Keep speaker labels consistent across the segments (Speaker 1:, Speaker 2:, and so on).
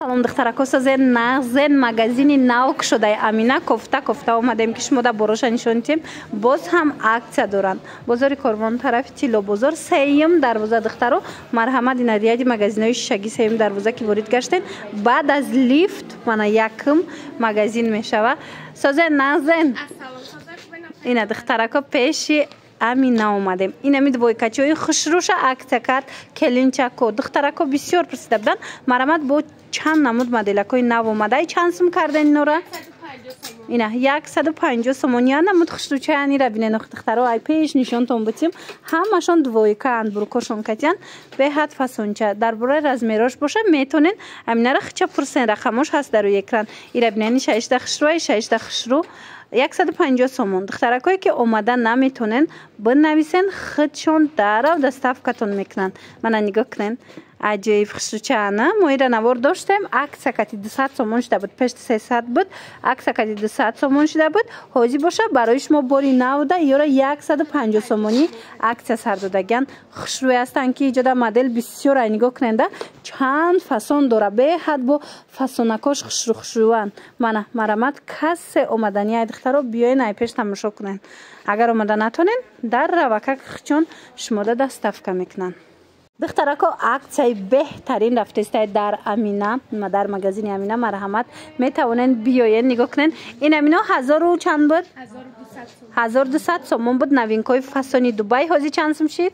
Speaker 1: салом духтарако созен нағзен магазини нав шудаи амина кофта омадем ки шумо да бороша нишон дидем боз ҳам аксия доранд. Бозори Корвон тарафи Тило бозор сеюм дарвоза духтаро марҳамат ина рияди магазинои шишагӣ сеюм дарвоза ки ворид гаштен баъд аз лифт мана якм магазин мешава. Созен нағзен ина духтарако пеши амина омадем. Инами двойкачои хушруша аксия кард келинчако духтарако бисёр пурсида буданд. Марҳамат бо чанд намуд моделакои нав омадаи чанд сум карден инора? Ина 150 сомон я намуд хушручаянира бинен духтаро ай пеш нишонтон бутим ҳамашон двойкаанд буркошон катян беҳад фасонча дар бораи размерош боша метонен аминара хича пурсен рақамош ҳаст дар экран ира бинени 16 хушру 16 хушру 150 сомон. Духтаракое ки омада наметонен бинависен хитшон дарав доставкатон мекунанд. Мана нигоҳ кунен аҷоиб хушручаана мо ира навор доштем аксия кати 200 сомон шуда буд пешти 300 буд аксия кати 200 сомон шуда буд ҳозир боша барои шумо бори навда ёра 150 сомони аксия сар додаган хушрӯи ҳастанд ки иҷода модел бисёр ай нигоҳ куненда чанд фасон дора беҳад бо фасонакош хушрӯанд. Мана марҳамат кассе омадани ай духтаро биёен ай пеш тамошо кунен. Агар омада натонен дар равака хичон шумода доставка мекунанд. духтарако аксияи беҳтарин рафтестай дар амина дар магазини амина марҳамат метавонен биёен нигоҳ кунен. Ин амино 1000 чанд буд 1200 сомон буд. новинкои фасони дубай ҳозир чанд сум шид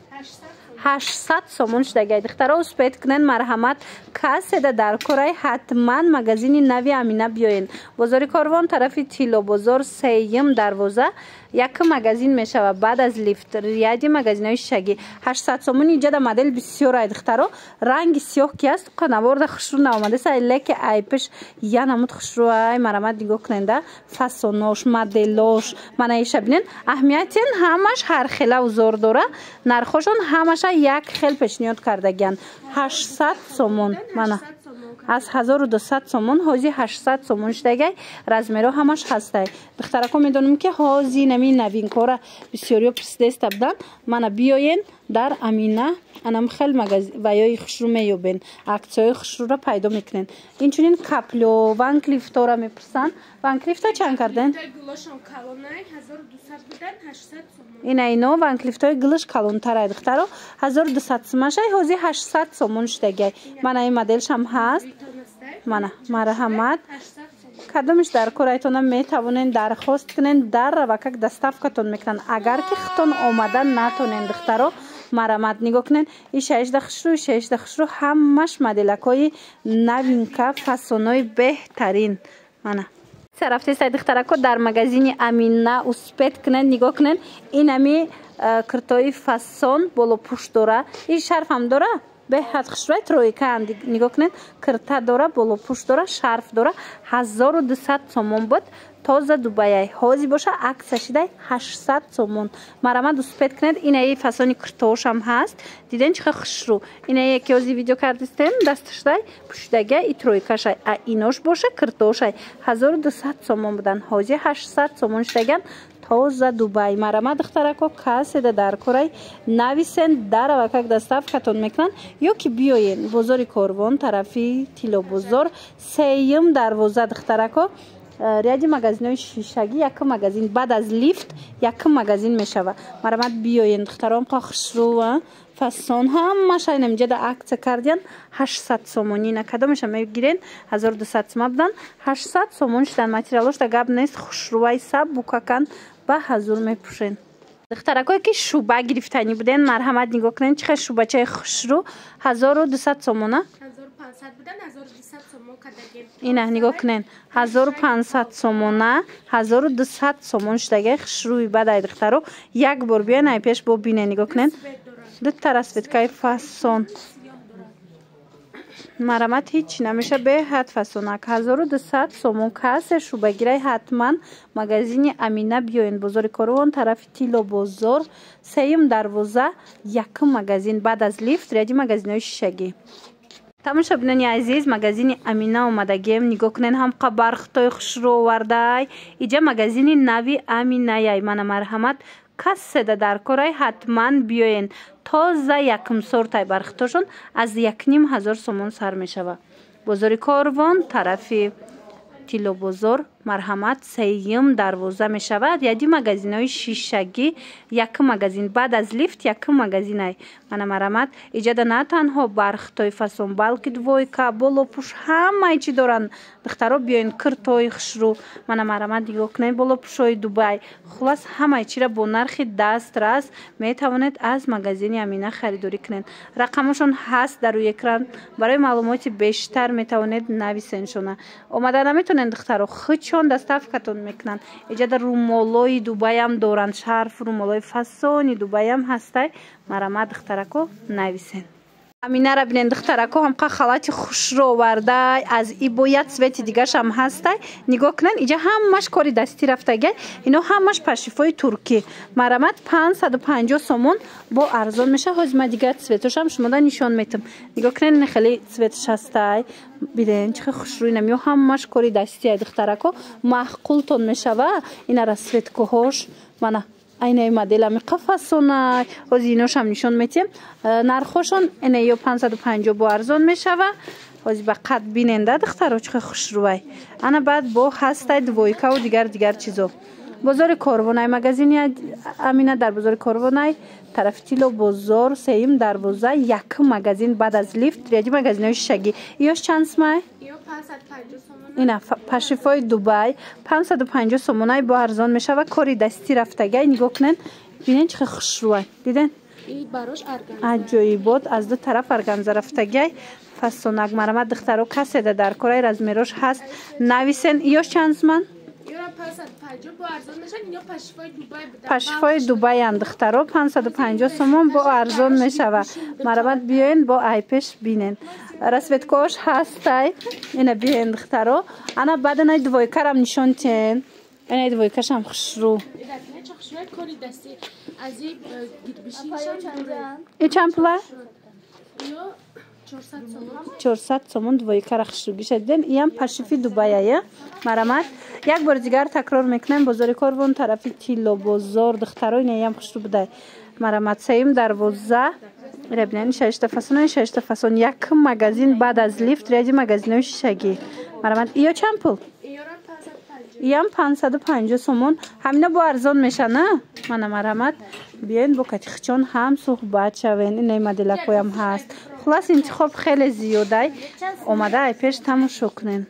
Speaker 1: 800 сомон шудагай. духтаро успед кунен марҳамат касседа дар кораи ҳатман магазини нави амина биёен. бозори Корвон тарафи Тило бозор сеюм дарвоза якм магазин мешава баъд аз лифт рияди магазинои шишагӣ 800 сомон иҷада модел бисёр ай духтаро ранги сиёҳ ки аст қанаворда хушрӯ наомадеса леки ай пеш я намуд хушрӯ ай марҳамат нигоҳ куненда фасонош моделош мана иша бинен аҳамиятен ҳамаш ҳархела узор дора нархошон ҳамаша як хел пешниҳод кардагиян 800 сомон мана аз 1200 сомон ҳозир 800 сомон шудагай размеро ҳамаш ҳастай. духтарако медонем ки ҳозир нами новинкора бисёриё пурсидаста будан мана биёен дар амина анам хел магазин ваёи хушрӯ меёбен аксияои хушрӯра пайдо мекунен. инчунин каплё ванклифтора мепурсанд. ванклифта чанд карден ина ино ванклифтои глиш калонтарай духтаро 1200 сомашай ҳозир 800 сомон шудагай. мана ин моделшам ҳаст мана марҳамат кадомиш дар корайтона метавонен дархост кунен дар равакак доставкатон мекунанд. агар ки хитон омада натонен духтаро марҳамат нигоҳ кунен и 16 хушрӯ ҳамаш моделакои новинка фасонои беҳтарин мана сарафтестай духтарако дар магазини амина успед кунен нигоҳ кунен инами киртои фасон болопӯш дора и шарфам дора беҳад хушрӯи тройка нигоҳ кунен кирта дора болопӯш дора шарф дора 1200 сомон буд тоза дубаяй ҳозир боша аксия шидай 800 сомон. марҳамат успед кунед инаи фасони киртоошам ҳаст диден чихел хушрӯ инаи ки ҳозир видео кардистем дасташдай пӯшидагай и тройкашай а инош боша киртоошай 1200 сомон будан ҳозир 800 сомон шудаган тоза дубай. марҳамат духтарако касседа дар кораи нависен дар авакак доставкатон мекунанд ё ки биёен бозори Корвон тарафи Тило бозор сеюм дарвоза духтарако ряди магазинои шишагӣ якм магазин баъд аз лифт якм магазин мешава. марҳамат биёен духтарон қа хушрӯ фасон ҳамаша намиҷада аксия кардиян 800 сомони на кадомеша мегирен 1200 сома будан 800 сомон шудан. материалошда гап нест хушрӯвай саб букакан ба ҳазур мепӯшен. духтаракое ки шуба гирифтанӣ буден марҳамат нигоҳ кунен чихел шубачаи хушрӯ 1200 сомона ина нигоҳ кунен 1500 сомона 1200 сомон шудагай хушрӯи бадай духтаро як бор биёен ай пеш бо бине нигоҳ кунен дута расветкаи фасон марҳамат ҳеҷ намеша беҳад фасонак 1200 сомон кассе шубагирай ҳатман магазини амина биёен бозори Корвон тарафи Тило бозор сеюм дарвоза якм магазин баъд аз лифт ряди магазинои шишагӣ. тамошобинони азиз магазини амина омадагем нигоҳ кунен ҳамқа бархтои хушрӯ овардай иҷа магазини нави аминаяй мана марҳамат касседа дар кораи ҳатман биёен тоза якм сортай бархтошон аз 1500 сомон сар мешава. بازار کاروان طرف تیلو بازار مرحمت 3-12 می شود. یادی مغازین های شیشگی یک مغازین بعد از لیفت یک مغازین های من مرحمت ایجاد نه تنها برخ توی فاسون بلکه دویکا بولو پوش همه چی دارن دخترها بیاین کرتوی خشرو من مرحمت دیگه کنین بولو پوشای دوبای خلاص همه چی را با نرخ دست راست می توانید از مغازین امینه خریداری کنین. رقمشون هست در روی اکران. برای معلومات بیشتر می توانید نویسنشون. اومدن میتونن دخترها خودشون دستافکتون میکنن. ایجاد رومالوی دوبای هم دارن. شرف رومالوی فاسونی دوبای هم هسته. مرحمت دخترکو نویسن. امینه را بینید دخترکو هم خالات خوش رو ورده از ای باید سویت دیگرش هم هسته. نگاه کنن اینجا همش کاری دستی رفته گه. اینا همش پشیفای ترکی. مرحمت 550 سومون با ارزان میشه. حاجم دیگه سویتش هم شما نشون میتم. نگاه کنن خیلی سویتش هسته. ببینید چه خوش روی نمیو همش کاری دستی دخترکو معقول تون میشه و اینا را سویت کوهش منه اینه مدل می قفسونه از ایناش هم نشون میتیم. نرخشون اینه 550 با ارزان میشه و از به قد بیننده دخترها چه خوش روی. انا بعد با هسته دویکا و دیگر چیزا. بازار کاروانای مغازین امینه در بازار کاروانای طرف تیلو بازار 3-12 یک مغازین بعد از لیفت ریادی مغازین شگی ایاش چند سمای؟
Speaker 2: 550 سومون.
Speaker 1: اینا پشیفای دوبای 550 سومونای با ارزان میشه و کاری دستی رفتگی. نگاه کنن ببینین چه خوش روی. دیدن
Speaker 2: این براش ارگانزا
Speaker 1: عجایبات از دو طرف ارگانزا رفتگی. فاسونک مرحمت دخترو کسی در کارای از میروش هست نویسن. ایاش چند سمن؟
Speaker 2: اینا 550 با ارزان میشن. اینا پشیفای دوبای بودن.
Speaker 1: پشیفای دوبای هم دخترو 550 سومون با ارزان میشه و مرحمت بیاین با ایپش بینن. رسوت کوش هسته اینا بیاین دخترو. انا بعد نه دویکر هم نشون تین. اینا دویکش هم خوش رو.
Speaker 2: این چه خوش روی کاری دستی از این گیربشی
Speaker 1: این چند پوله؟
Speaker 2: 400 سومون.
Speaker 1: 400 سومون دویکر خوش رو بیشه دیدن. این هم پشیفی دوبایه مرحمت. یک بار دیگر تکرار میکنم بازار کاروان طرف تیلو بازار دخترها اینه هم خوش رو بده. مرحمت 3-12 ربنین 6 فاسون یک مغازین بعد از لیفت ریادی مغازین شیشگی. مرحمت ایو چند پول؟ ایام 550 سومون. همینا با ارزان میشه نه؟ من مرحمت بیاین با کتیخچون هم صحبت شوین. این مدل کویم هست. خلاص انتخاب خیلی زیاده اومده ای پیش تماشا کنین.